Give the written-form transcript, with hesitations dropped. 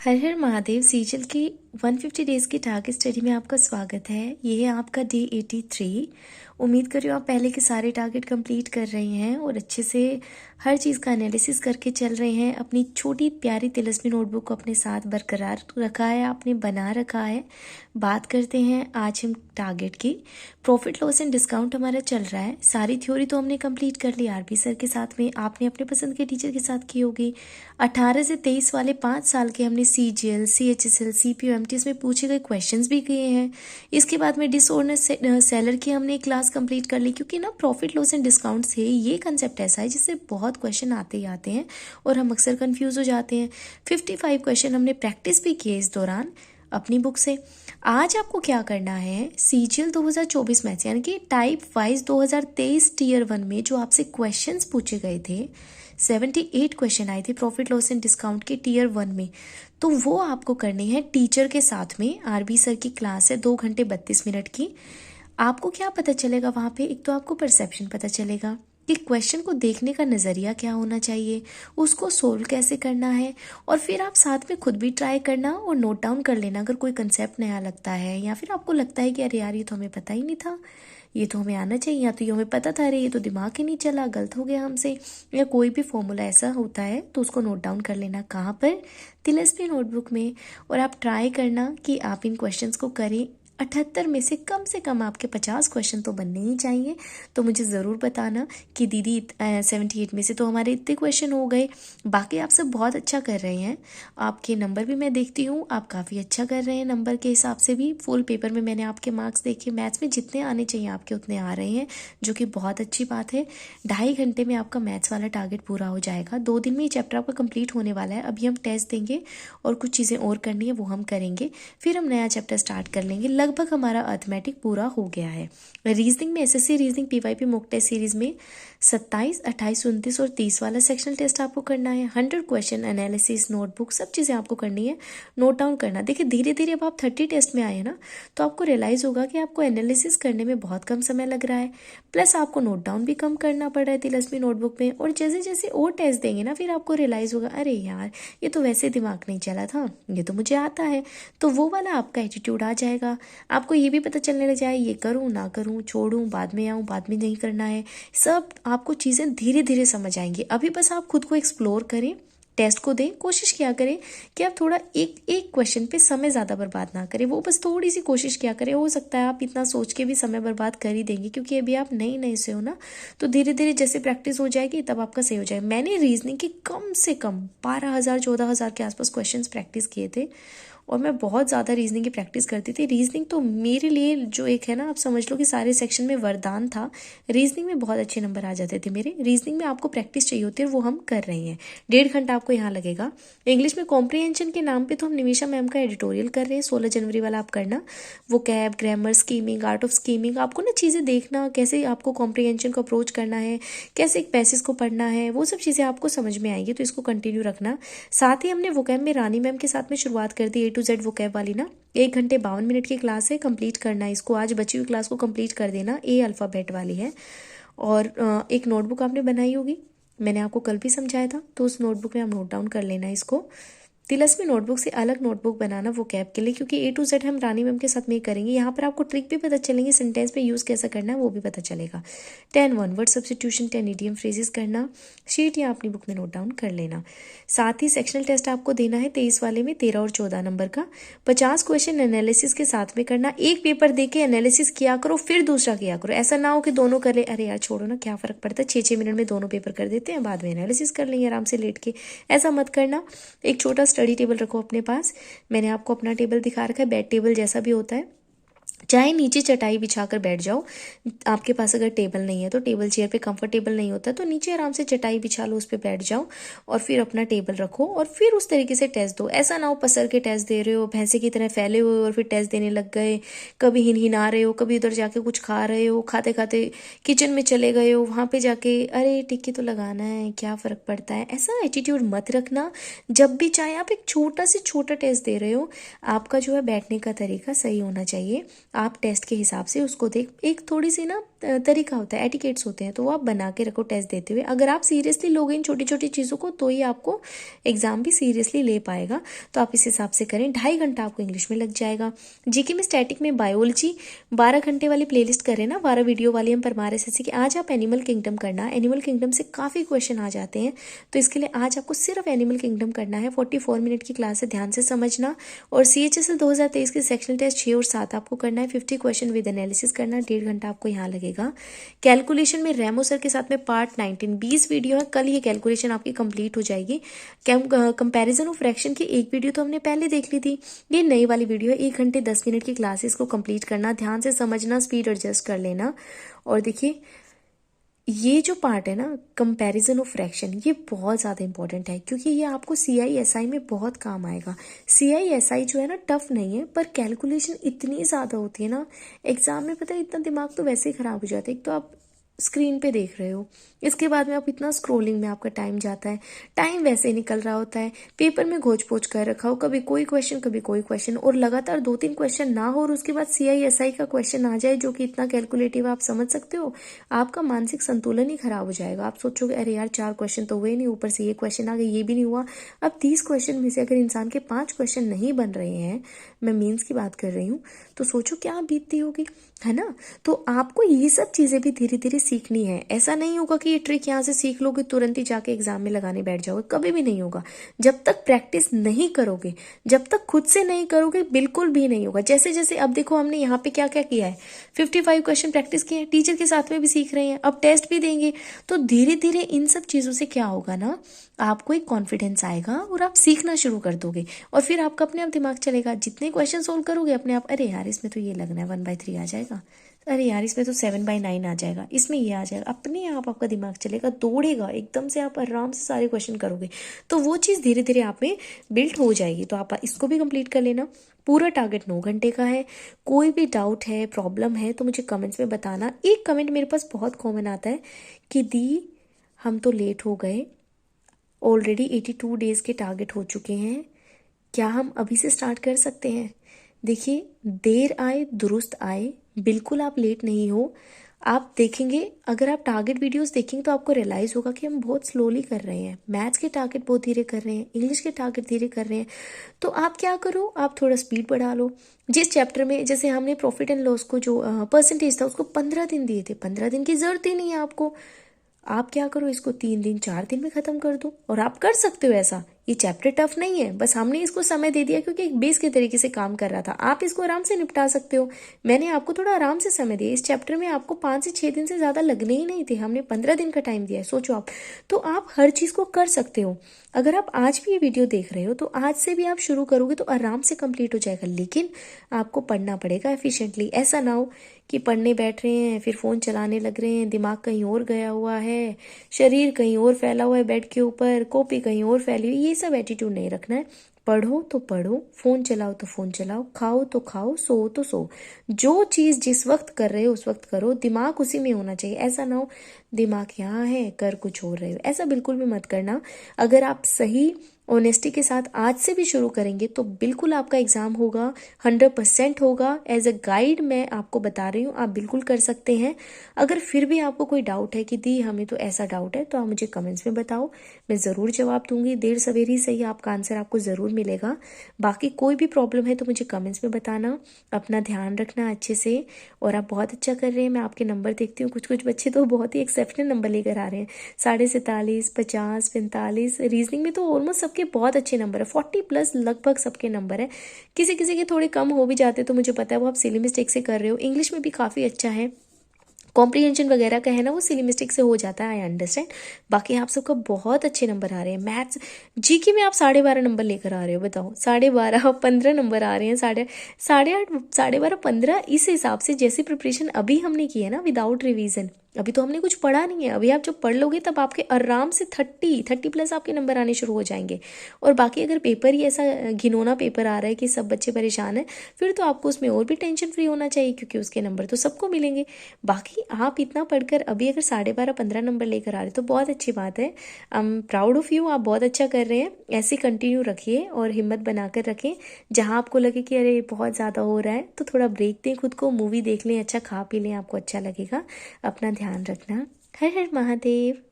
हर हर महादेव सीजल की 150 डेज की target study में आपका स्वागत है। ये है आपका डे 83। उम्मीद कर रही हूँ आप पहले के सारे टारगेट कंप्लीट कर रहे हैं और अच्छे से हर चीज़ का एनालिसिस करके चल रहे हैं। अपनी छोटी प्यारी तिलस्मी नोटबुक को अपने साथ बरकरार रखा है, आपने बना रखा है। बात करते हैं आज हम टारगेट की। प्रॉफिट लॉस एंड डिस्काउंट हमारा चल रहा है। सारी थ्योरी तो हमने कंप्लीट कर ली आरपी सर के साथ में, आपने अपने पसंद के टीचर के साथ की होगी। 18 से 23 वाले 5 साल के हमने सीजीएल, सीएचएसएल, सीपीयूएमटीएस में पूछे गए क्वेश्चंस भी किए हैं। इसके बाद में डिसऑर्डर सेलर की हमने क्लास कंप्लीट कर ली, क्योंकि ना प्रॉफिट लॉस एंड डिस्काउंट से ये कंसेप्ट ऐसा है जिससे बहुत क्वेश्चन आते ही आते हैं और हम अक्सर कंफ्यूज हो जाते हैं। 55 क्वेश्चन हमने प्रैक्टिस भी किए इस दौरान अपनी बुक से। आज आपको क्या करना है, सीजीएल 2024 मैथ्स यानी कि टाइप वाइज 2023 टीयर 1 में जो आपसे क्वेश्चंस पूछे गए थे, 78 क्वेश्चन आए थे प्रॉफिट लॉस एंड डिस्काउंट के टीयर 1 में, तो वो आपको करनी है टीचर के साथ में। आरबी सर की क्लास है 2 घंटे 32 मिनट की। आपको क्या पता चलेगा वहाँ पे, एक तो आपको परसेप्शन पता चलेगा कि क्वेश्चन को देखने का नज़रिया क्या होना चाहिए, उसको सोल्व कैसे करना है, और फिर आप साथ में खुद भी ट्राई करना और नोट डाउन कर लेना अगर कोई कंसेप्ट नया लगता है या फिर आपको लगता है कि अरे यार ये तो हमें पता ही नहीं था, ये तो हमें आना चाहिए, या तो ये हमें पता था, अरे ये तो दिमाग ही नहीं चला, गलत हो गया हमसे, या कोई भी फॉर्मूला ऐसा होता है तो उसको नोट डाउन कर लेना। कहाँ पर? तिलस्मी नोटबुक में। और आप ट्राई करना कि आप इन क्वेश्चंस को करें। 78 में से कम आपके 50 क्वेश्चन तो बनने ही चाहिए। तो मुझे ज़रूर बताना कि दीदी 78 में से तो हमारे इतने क्वेश्चन हो गए। बाकी आप सब बहुत अच्छा कर रहे हैं, आपके नंबर भी मैं देखती हूँ, आप काफ़ी अच्छा कर रहे हैं नंबर के हिसाब से भी। फुल पेपर में मैंने आपके मार्क्स देखे, मैथ्स में जितने आने चाहिए आपके उतने आ रहे हैं, जो कि बहुत अच्छी बात है। 2.5 घंटे में आपका मैथ्स वाला टारगेट पूरा हो जाएगा। 2 दिन में ये चैप्टर आपका कंप्लीट होने वाला है। अभी हम टेस्ट देंगे और कुछ चीज़ें और करनी है वो हम करेंगे, फिर हम नया चैप्टर स्टार्ट कर लेंगे। लगभग हमारा अर्थमेटिक पूरा हो गया है। रीजनिंग में SSC reasoning PYP mock test series में 27, 28, 29 और 30 वाला सेक्शनल टेस्ट आपको करना है। 100 क्वेश्चन, एनालिसिस, नोटबुक, सब चीज़ें आपको करनी है, नोट डाउन करना। देखिए धीरे धीरे अब आप 30 टेस्ट में आए हैं ना, तो आपको रियलाइज़ होगा कि आपको एनालिसिस करने में बहुत कम समय लग रहा है, प्लस आपको नोट डाउन भी कम करना पड़ रहा है तिलस्मी नोटबुक में। और जैसे जैसे और टेस्ट देंगे ना, फिर आपको रियलाइज़ होगा अरे यार ये तो वैसे दिमाग नहीं चला था, ये तो मुझे आता है। तो वो वाला आपका एटीट्यूड आ जाएगा। आपको ये भी पता चलने लग जाए ये करूँ ना करूँ, छोड़ूँ, बाद में आऊँ, बाद में नहीं करना है। सब आपको चीज़ें धीरे धीरे समझ आएंगी। अभी बस आप खुद को एक्सप्लोर करें, टेस्ट को दें, कोशिश किया करें कि आप थोड़ा एक एक क्वेश्चन पे समय ज़्यादा बर्बाद ना करें। वो बस थोड़ी सी कोशिश किया करें। हो सकता है आप इतना सोच के भी समय बर्बाद कर ही देंगे, क्योंकि अभी आप नए नए से हो ना, तो धीरे धीरे जैसे प्रैक्टिस हो जाएगी तब आपका सही हो जाएगा। मैंने रीजनिंग के कम से कम 12,000 14,000 के आसपास क्वेश्चंस प्रैक्टिस किए थे, और मैं बहुत ज़्यादा रीजनिंग की प्रैक्टिस करती थी। रीजनिंग तो मेरे लिए जो एक है ना, आप समझ लो कि सारे सेक्शन में वरदान था। रीजनिंग में बहुत अच्छे नंबर आ जाते थे मेरे। रीजनिंग में आपको प्रैक्टिस चाहिए होती है, वो हम कर रहे हैं। 1.5 घंटा आपको यहाँ लगेगा। इंग्लिश में कॉम्प्रिहेंशन के नाम पे तो हम निमिषा मैम का एडिटोरियल कर रहे हैं, 16 जनवरी वाला आप करना। वो cab, grammar, skimming, art of skimming, आपको ना चीज़ें देखना, कैसे आपको कॉम्प्रिहेंशन को अप्रोच करना है, कैसे एक पैसेज को पढ़ना है, वो सब चीज़ें आपको समझ में आएंगी, तो इसको कंटिन्यू रखना। साथ ही हमने वोकैब में रानी मैम के साथ में शुरुआत कर दी, A to Z वोकैब वाली ना। 1 घंटे 52 मिनट की क्लास है, कंप्लीट करना है इसको। आज बची हुई क्लास को कंप्लीट कर देना। ए अल्फ़ाबेट वाली है। और एक नोटबुक आपने बनाई होगी, मैंने आपको कल भी समझाया था, तो उस नोटबुक में आप नोट डाउन कर लेना इसको। तिलस्मी नोटबुक से अलग नोटबुक बनाना वो कैब के लिए, क्योंकि A to Z हम रानी मैम के साथ में करेंगे। यहाँ पर आपको ट्रिक भी पता चलेंगे, सेंटेंस में यूज़ कैसा करना है वो भी पता चलेगा। 10 one word substitution, 10 idiom phrases करना। शीट या अपनी बुक में नोट डाउन कर लेना। साथ ही सेक्शनल टेस्ट आपको देना है 23 वाले में, 13 और 14 नंबर का। 50 क्वेश्चन एनालिसिस के साथ में करना। एक पेपर दे के एनालिसिस किया करो, फिर दूसरा किया करो। ऐसा ना हो कि दोनों कर ले, अरे यार छोड़ो ना, क्या फ़र्क पड़ता है, 6-6 मिनट में दोनों पेपर कर देते हैं, बाद में एनालिसिस कर लेंगे आराम से लेट के। ऐसा मत करना। एक छोटा स्टडी टेबल रखो अपने पास। मैंने आपको अपना टेबल दिखा रखा है, बेड टेबल जैसा भी होता है। चाहे नीचे चटाई बिछाकर बैठ जाओ, आपके पास अगर टेबल नहीं है तो, टेबल चेयर पे कंफर्टेबल नहीं होता तो नीचे आराम से चटाई बिछा लो, उस पर बैठ जाओ और फिर अपना टेबल रखो और फिर उस तरीके से टेस्ट दो। ऐसा ना हो पसर के टेस्ट दे रहे हो, भैंसे की तरह फैले हुए और फिर टेस्ट देने लग गए, कभी हिनहिना रहे हो, कभी उधर जाके कुछ खा रहे हो, खाते खाते किचन में चले गए हो, वहाँ पे जाके अरे टिक्की तो लगाना है, क्या फ़र्क पड़ता है। ऐसा एटीट्यूड मत रखना। जब भी चाहे आप एक छोटा से छोटा टेस्ट दे रहे हो, आपका जो है बैठने का तरीका सही होना चाहिए। आप टेस्ट के हिसाब से उसको देख, एक थोड़ी सी ना तरीका होता है, एटिकेट्स होते हैं, तो वो आप बना के रखो टेस्ट देते हुए। अगर आप सीरियसली लोगे इन छोटी छोटी चीज़ों को तो ही आपको एग्जाम भी सीरियसली ले पाएगा। तो आप इस हिसाब से करें, 2.5 घंटा आपको इंग्लिश में लग जाएगा। जीके में, स्टैटिक में, बायोलॉजी 12 घंटे वाली प्लेलिस्ट करें ना, 12 वीडियो वाली हम परमार एसएससी की। आज आप एनिमल किंगडम करना, एनिमल किंगडम से काफ़ी क्वेश्चन आ जाते हैं, तो इसके लिए आज आपको सिर्फ एनिमल किंगडम करना है। 44 मिनट की क्लास है, ध्यान से समझना। और CHSL 2023 के सेक्शनल टेस्ट 6 और 7 आपको करना है। 50 क्वेश्चन विद एनालिसिस करना, 1.5 घंटा आपको यहाँ लगेगा। कैलकुलेशन में रेमो सर के साथ में पार्ट 19 20 वीडियो है, कल ये कैलकुलेशन आपकी कंप्लीट हो जाएगी। कंपैरिजन ऑफ फ्रैक्शन की एक वीडियो तो हमने पहले देख ली थी, ये नई वाली वीडियो है। 1 घंटे 10 मिनट की क्लासेस को कंप्लीट करना, ध्यान से समझना, स्पीड एडजस्ट कर लेना। और देखिए ये जो पार्ट है ना, कंपैरिजन ऑफ फ्रैक्शन, ये बहुत ज़्यादा इंपॉर्टेंट है, क्योंकि ये आपको CISI में बहुत काम आएगा। CISI जो है ना टफ नहीं है, पर कैलकुलेशन इतनी ज़्यादा होती है ना एग्जाम में, पता है इतना दिमाग तो वैसे ही ख़राब हो जाता है। एक तो आप स्क्रीन पे देख रहे हो, इसके बाद में आप इतना स्क्रोलिंग में आपका टाइम जाता है, टाइम वैसे ही निकल रहा होता है, पेपर में घोच पोच कर रखा हो, कभी कोई क्वेश्चन कभी कोई क्वेश्चन, और लगातार 2-3 क्वेश्चन ना हो और उसके बाद CISI का क्वेश्चन आ जाए जो कि इतना कैलकुलेटिव, आप समझ सकते हो, आपका मानसिक संतुलन ही खराब हो जाएगा। आप सोचोगे अरे यार 4 क्वेश्चन तो हुए नहीं, ऊपर से ये क्वेश्चन आ गए, ये भी नहीं हुआ। अब 30 क्वेश्चन में से अगर इंसान के 5 क्वेश्चन नहीं बन रहे हैं, मैं मीन्स की बात कर रही हूँ, तो सोचो क्या बीतती होगी, है ना। तो आपको ये सब चीज़ें भी धीरे धीरे सीखनी है। ऐसा नहीं होगा कि ये ट्रिक यहाँ से सीख लोगे तुरंत ही जाके एग्जाम में लगाने बैठ जाओगे, कभी भी नहीं होगा। जब तक प्रैक्टिस नहीं करोगे, जब तक खुद से नहीं करोगे, बिल्कुल भी नहीं होगा। जैसे जैसे अब देखो हमने यहाँ पे क्या क्या किया है, 55 क्वेश्चन प्रैक्टिस किए हैं, टीचर के साथ में भी सीख रहे हैं, अब टेस्ट भी देंगे। तो धीरे धीरे इन सब चीज़ों से क्या होगा ना, आपको एक कॉन्फिडेंस आएगा और आप सीखना शुरू कर दोगे, और फिर आपका अपने आप दिमाग चलेगा। जितने क्वेश्चन सोल्व करोगे अपने आप, अरे यार इसमें तो ये लगना है 1/3 आ जाएगा, अरे यार इसमें तो 7/9 आ जाएगा, इसमें ये आ जाएगा, अपने आप आपका दिमाग चलेगा, दौड़ेगा एकदम से, आप आराम से सारे क्वेश्चन करोगे। तो वो चीज़ धीरे धीरे आप में बिल्ड हो जाएगी। तो आप इसको भी कंप्लीट कर लेना। पूरा टारगेट 9 घंटे का है। कोई भी डाउट है, प्रॉब्लम है, तो मुझे कमेंट्स में बताना। एक कमेंट मेरे पास बहुत कॉमन आता है कि दी हम तो लेट हो गए, ऑलरेडी 82 डेज़ के टारगेट हो चुके हैं, क्या हम अभी से स्टार्ट कर सकते हैं। देखिए देर आए दुरुस्त आए, बिल्कुल आप लेट नहीं हो। आप देखेंगे, अगर आप टारगेट वीडियोस देखेंगे तो आपको रियलाइज़ होगा कि हम बहुत स्लोली कर रहे हैं। मैथ्स के टारगेट बहुत धीरे कर रहे हैं, इंग्लिश के टारगेट धीरे कर रहे हैं। तो आप क्या करो, आप थोड़ा स्पीड बढ़ा लो। जिस चैप्टर में जैसे हमने प्रॉफिट एंड लॉस को जो परसेंटेज था उसको 15 दिन दिए थे, 15 दिन की ज़रूरत ही नहीं है आपको। आप क्या करो, इसको 3 दिन 4 दिन में ख़त्म कर दो, और आप कर सकते हो ऐसा। ये चैप्टर टफ नहीं है, बस हमने इसको समय दे दिया क्योंकि एक बेस के तरीके से काम कर रहा था। आप इसको आराम से निपटा सकते हो। मैंने आपको थोड़ा आराम से समय दिया। इस चैप्टर में आपको 5 से 6 दिन से ज़्यादा लगने ही नहीं थे, हमने 15 दिन का टाइम दिया है, सोचो आप। तो आप हर चीज़ को कर सकते हो। अगर आप आज भी ये वीडियो देख रहे हो तो आज से भी आप शुरू करोगे तो आराम से कंप्लीट हो जाएगा। लेकिन आपको पढ़ना पड़ेगा एफिशिएंटली। ऐसा ना हो कि पढ़ने बैठ रहे हैं फिर फ़ोन चलाने लग रहे हैं, दिमाग कहीं और गया हुआ है, शरीर कहीं और फैला हुआ है बेड के ऊपर, कॉपी कहीं और फैली हुई। ये सब एटीट्यूड नहीं रखना है। पढ़ो तो पढ़ो, फ़ोन चलाओ तो फ़ोन चलाओ, खाओ तो खाओ, सो तो सो। जो चीज़ जिस वक्त कर रहे हो उस वक्त करो, दिमाग उसी में होना चाहिए। ऐसा ना हो दिमाग यहाँ है कर कुछ और रहे हो, ऐसा बिल्कुल भी मत करना। अगर आप सही ऑनेस्टी के साथ आज से भी शुरू करेंगे तो बिल्कुल आपका एग्ज़ाम होगा, 100% होगा। एज अ गाइड मैं आपको बता रही हूँ, आप बिल्कुल कर सकते हैं। अगर फिर भी आपको कोई डाउट है कि दी हमें तो ऐसा डाउट है, तो आप मुझे कमेंट्स में बताओ, मैं ज़रूर जवाब दूंगी। देर सवेर ही सही आपका आंसर आपको ज़रूर मिलेगा। बाकी कोई भी प्रॉब्लम है तो मुझे कमेंट्स में बताना। अपना ध्यान रखना अच्छे से। और आप बहुत अच्छा कर रहे हैं, मैं आपके नंबर देखती हूँ, कुछ कुछ बच्चे तो बहुत ही एक्सेप्शनल नंबर लेकर आ रहे हैं, 47.5, 50, 45। रीजनिंग में तो ऑलमोस्ट सबके बहुत अच्छे नंबर है, 40+ लगभग सबके नंबर है। किसी किसी के थोड़े कम हो भी जाते तो मुझे पता है वो आप सिली मिस्टेक से कर रहे हो। इंग्लिश में भी काफ़ी अच्छा है, कॉम्प्रीहेंशन वगैरह का है ना, वो सिली मिस्टेक से हो जाता है, आई अंडरस्टैंड। बाकी आप सबका बहुत अच्छे नंबर आ रहे हैं। मैथ्स जीके में आप 12.5 नंबर लेकर आ रहे हो, बताओ। 12.5 15 नंबर आ रहे हैं, 8.5 12.5 15। इस हिसाब से जैसी प्रिपरेशन अभी हमने की है ना विदाउट रिवीजन, अभी तो हमने कुछ पढ़ा नहीं है। अभी आप जब पढ़ लोगे तब आपके आराम से 30 प्लस आपके नंबर आने शुरू हो जाएंगे। और बाकी अगर पेपर ही ऐसा घिनौना पेपर आ रहा है कि सब बच्चे परेशान हैं, फिर तो आपको उसमें और भी टेंशन फ्री होना चाहिए, क्योंकि उसके नंबर तो सबको मिलेंगे। बाकी आप इतना पढ़कर अभी अगर 12.5 15 नंबर लेकर आ रहे तो बहुत अच्छी बात है। I am proud of you, आप बहुत अच्छा कर रहे हैं। ऐसे कंटिन्यू रखिए और हिम्मत बनाकर रखें। जहाँ आपको लगे कि अरे बहुत ज़्यादा हो रहा है तो थोड़ा ब्रेक दें खुद को, मूवी देख लें, अच्छा खा पी लें, आपको अच्छा लगेगा। अपना ध्यान रखना। हर हर महादेव।